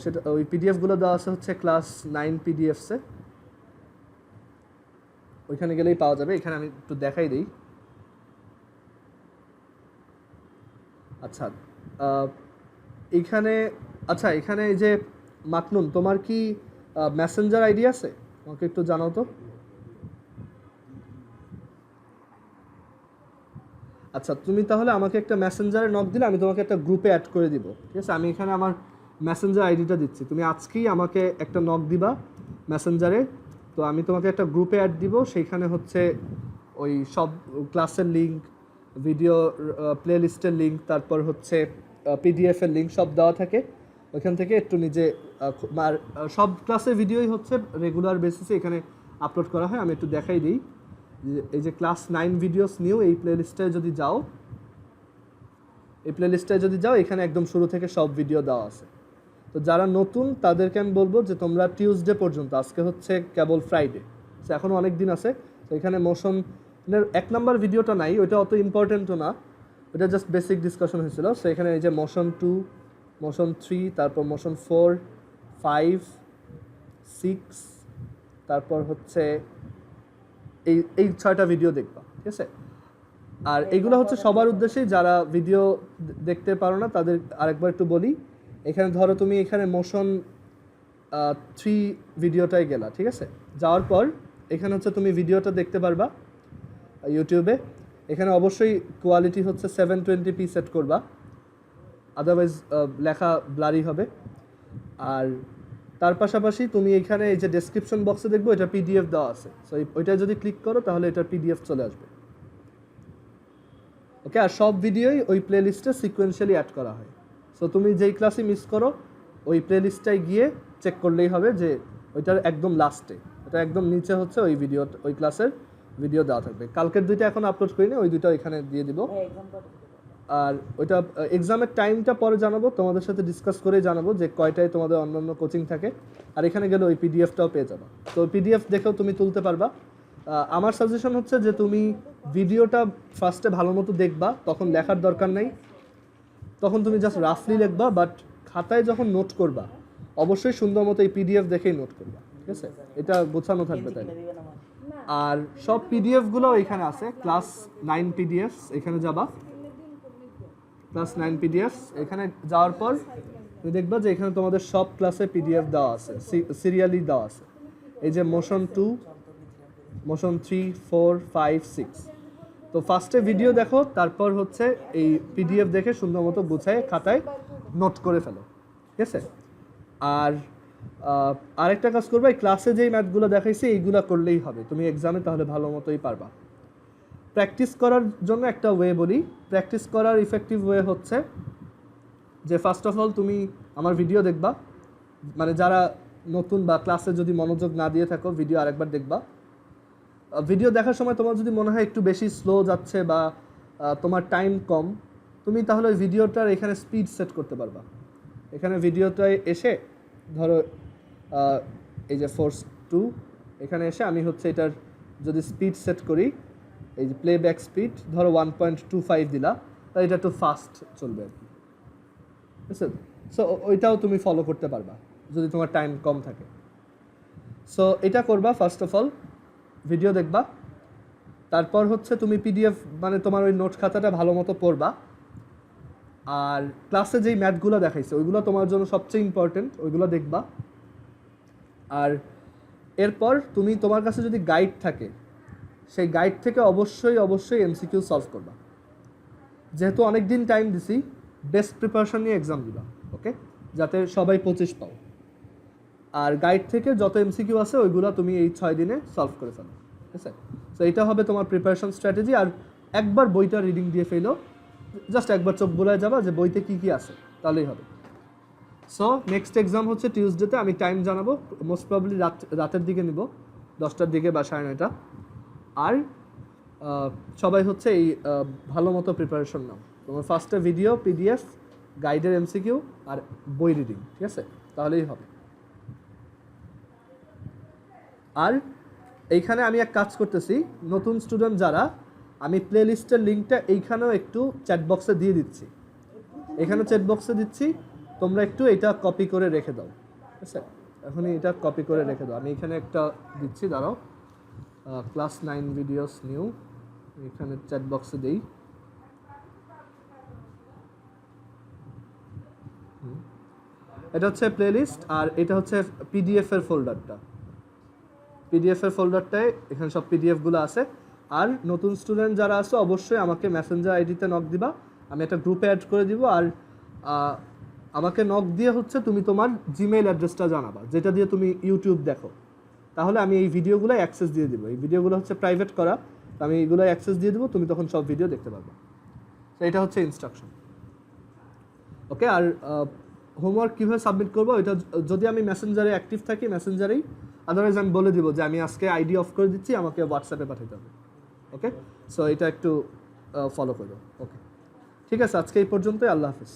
সেটা ওই পিডিএফগুলো দেওয়া আছে হচ্ছে ক্লাস 9 পিডিএফসে, ওইখানে গেলেই পাওয়া যাবে। এখানে আমি একটু দেখাই দিই। আচ্ছা, এখানে এই যে মাকনুন, তোমার কি মেসেঞ্জার আইডি আছে? আমাকে একটু জানাও তো। আচ্ছা, তুমি তাহলে আমাকে একটা মেসেঞ্জারে নক দিলে আমি তোমাকে একটা গ্রুপে অ্যাড করে দিব, ঠিক আছে? আমি এখানে আমার মেসেঞ্জার আইডিটা দিচ্ছি, তুমি আজকেই আমাকে একটা নক দিবা মেসেঞ্জারে। তো আমি তোমাকে একটা গ্রুপে অ্যাড দিব, সেইখানে হচ্ছে ওই সব ক্লাসের লিঙ্ক, ভিডিও প্লেলিস্টের লিঙ্ক, তারপর হচ্ছে পিডিএফের লিঙ্ক সব দেওয়া থাকে। ওইখান থেকে একটু নিজে সব ক্লাসের ভিডিওই হচ্ছে রেগুলার বেসিসে এখানে আপলোড করা হয়। আমি একটু দেখাই দিই, এই যে ক্লাস 9 ভিডিওস নিউ, এই প্লেলিস্টে যদি যাও, এখানে একদম শুরু থেকে সব ভিডিও দেওয়া আছে। তো যারা নতুন তাদেরকে আমি বলবো যে তোমরা টিউসডে পর্যন্ত, আজকে হচ্ছে কেবল ফ্রাইডে, তো এখনও অনেক দিন আছে। তো এখানে মোশনের 1 নাম্বার ভিডিওটা নাই, ওইটা অত ইম্পর্টেন্টও না, ওইটা জাস্ট বেসিক ডিসকাশন হয়েছিল। সো এখানে এই যে মোশন 2, মোশন 3, তারপর মোশন 4, 5, 6, তারপর হচ্ছে এই 6টা ভিডিও দেখবা, ঠিক আছে? আর এইগুলো হচ্ছে সবার উদ্দেশ্যেই, যারা ভিডিও দেখতে পারো না তাদের আরেকবার একটু বলি। এখানে ধরো তুমি এখানে মোশন 3 ভিডিওটাই গেলা, ঠিক আছে? যাওয়ার পর এখানে হচ্ছে তুমি ভিডিওটা দেখতে পারবা ইউটিউবে। এখানে অবশ্যই কোয়ালিটি হচ্ছে 720p সেট করবা, আদারওয়াইজ লেখা ব্লারি হবে। আর তার পাশাপাশি তুমি এখানে এই যে ডেসক্রিপশন বক্সে দেখবো, এটা পিডিএফ দেওয়া আছে। সো ওইটা যদি ক্লিক করো তাহলে এটার পিডিএফ চলে আসবে, ওকে? আর সব ভিডিওই ওই প্লেলিস্টে সিকোয়েন্সিয়ালি অ্যাড করা হয়। সো তুমি যেই ক্লাসে মিস করো ওই প্লেলিস্টটায় গিয়ে চেক করলেই হবে যে ওইটার একদম লাস্টে, এটা একদম নিচে হচ্ছে ওই ক্লাসের ভিডিও দেওয়া থাকবে। কালকের 2টা এখন আপলোড করিনি, ওই 2টা এখানে দিয়ে দিব। আর ওইটা এক্সামের টাইমটা পরে জানাবো, তোমাদের সাথে ডিসকাস করেই জানাবো যে কয়টায় তোমাদের অন্যান্য কোচিং থাকে। আর এখানে গেলে ওই পিডিএফটাও পেয়ে যাবে, তো ওই পিডিএফ দেখেও তুমি তুলতে পারবা। আমার সাজেশন হচ্ছে যে তুমি ভিডিওটা ফার্স্টে ভালো মতো দেখবা, তখন লেখার দরকার নেই, তখন তুমি জাস্ট রাফলি লিখবা। বাট খাতায় যখন নোট করবা অবশ্যই সুন্দর মতো এই পিডিএফ দেখেই নোট করবা, ঠিক আছে? এটা গোছানো থাকবে তাই। আর সব পিডিএফগুলো এখানে আছে, ক্লাস 9 পিডিএফ, এখানে যাবা, ক্লাস 9 পিডিএফ। এখানে যাওয়ার পর তুমি দেখবা যে এখানে তোমাদের সব ক্লাসে পিডিএফ দেওয়া আছে, সিরিয়ালি দেওয়া আছে। এই যে মোশন 2, মোশন 3, 4, 5, 6। তো ফার্স্টে ভিডিও দেখো, তারপর হচ্ছে এই পিডিএফ দেখে সুন্দর মতো গুছায় খাতায় নোট করে ফেলো, ঠিক আছে? আর আরেকটা কাজ করবা, এই ক্লাসে যেই ম্যাথগুলো দেখাইছি এইগুলো করলেই হবে, তুমি এক্সামে তাহলে ভালো মতোই পারবা। প্র্যাকটিস করার জন্য একটা ওয়ে বলি। প্র্যাকটিস করার ইফেক্টিভ ওয়ে হচ্ছে যে ফার্স্ট অফ অল তুমি আমার ভিডিও দেখবা, মানে যারা নতুন বা ক্লাসে যদি মনোযোগ না দিয়ে থাকো ভিডিও আরেকবার দেখবা। ভিডিও দেখার সময় তোমার যদি মনে হয় একটু বেশি স্লো যাচ্ছে বা তোমার টাইম কম, তুমি তাহলে ওই ভিডিওটার এখানে স্পিড সেট করতে পারবা। এখানে ভিডিওটায় এসে ধরো এই যে ফোর্স 2, এখানে এসে আমি হচ্ছে এটার যদি স্পিড সেট করি, এই যে প্লেব্যাক স্পিড ধরো 1.25 দিলা, তাই এটা একটু ফাস্ট চলবে আর কি, বুঝছেন? সো ওইটাও তুমি ফলো করতে পারবা যদি তোমার টাইম কম থাকে। সো এটা করবা, ফার্স্ট অফ অল ভিডিও দেখবা, তারপর হচ্ছে তুমি পিডিএফ মানে তোমার ওই নোট খাতাটা ভালো মতো পড়বা, আর ক্লাসে যেই ম্যাথগুলো দেখাইছে ওইগুলো তোমার জন্য সবচেয়ে ইম্পর্টেন্ট, ওইগুলো দেখবা। আর এরপর তুমি তোমার কাছে যদি গাইড থাকে সেই গাইড থেকে অবশ্যই এমসিকিউ সলভ করবা। যেহেতু অনেক দিন টাইম দিছি, বেস্ট প্রিপারেশন নিয়ে এক্সাম দিবা, ওকে, যাতে সবাই 25 পাও। আর গাইড থেকে যত এমসিকিউ আছে ওইগুলো তুমি এই 6 দিনে সলভ করে ফেলো, ঠিক আছে? সো এটা হবে তোমার প্রিপারেশন স্ট্র্যাটেজি। আর একবার বইটা রিডিং দিয়ে ফেলো, জাস্ট একবার চোখ বোলায় যাবা যে বইতে কী কী আছে, তাহলেই হবে। সো নেক্সট এক্সাম হচ্ছে টিউসডেতে, আমি টাইম জানাবো, মোস্ট প্রবলি রাতের দিকে নিব, 10টার দিকে বা 9:30। আর সবাই হচ্ছে এই ভালো মতো প্রিপারেশন নাও। তোমার ফার্স্টে ভিডিও, পিডিএফ, গাইডের এমসিকিউ আর বই রিডিং, ঠিক আছে? তাহলেই হবে। আর এইখানে আমি এক কাজ করতেছি, নতুন স্টুডেন্ট যারা, আমি প্লে লিস্টের লিঙ্কটা এইখানেও একটু চ্যাট বক্সে দিয়ে দিচ্ছি, এখানে চ্যাট বক্সে দিচ্ছি, তোমরা একটু এটা কপি করে রেখে দাও, ঠিক আছে? এখনই এটা কপি করে রেখে দাও। আমি এখানে একটা দিচ্ছি, দাঁড়াও, ক্লাস 9 ভিডিওস নিউ, এখানে চ্যাট বক্সে দিই। এটা হচ্ছে প্লেলিস্ট, আর এটা হচ্ছে পিডিএফ এর ফোল্ডারটা। পিডিএফ এর ফোল্ডারটায় এখানে সব পিডিএফগুলো আছে। আর নতুন স্টুডেন্ট যারা আছে অবশ্যই আমাকে মেসেঞ্জার আইডিতে নক দিবা, আমি একটা গ্রুপে অ্যাড করে দিব। আর আমাকে নক দিয়ে হচ্ছে তুমি তোমার জিমেইল অ্যাড্রেসটা জানাবা, যেটা দিয়ে তুমি ইউটিউব দেখো, তাহলে আমি এই ভিডিওগুলো অ্যাক্সেস দিয়ে দিব। এই ভিডিওগুলো হচ্ছে প্রাইভেট করা, আমি এইগুলো অ্যাক্সেস দিয়ে দেবো, তুমি তখন সব ভিডিও দেখতে পারবে। তো এটা হচ্ছে ইনস্ট্রাকশন, ওকে? আর হোমওয়ার্ক কীভাবে সাবমিট করবো, এটা যদি আমি মেসেঞ্জারে অ্যাক্টিভ থাকি মেসেঞ্জারেই, আদারওয়াইজ আমি বলে দিব যে আমি আজকে আইডি অফ করে দিচ্ছি, আমাকে হোয়াটসঅ্যাপে পাঠাতে হবে, ওকে? সো এটা একটু ফলো করো, ওকে? ঠিক আছে, আজকে এই পর্যন্তই, আল্লাহ হাফিজ।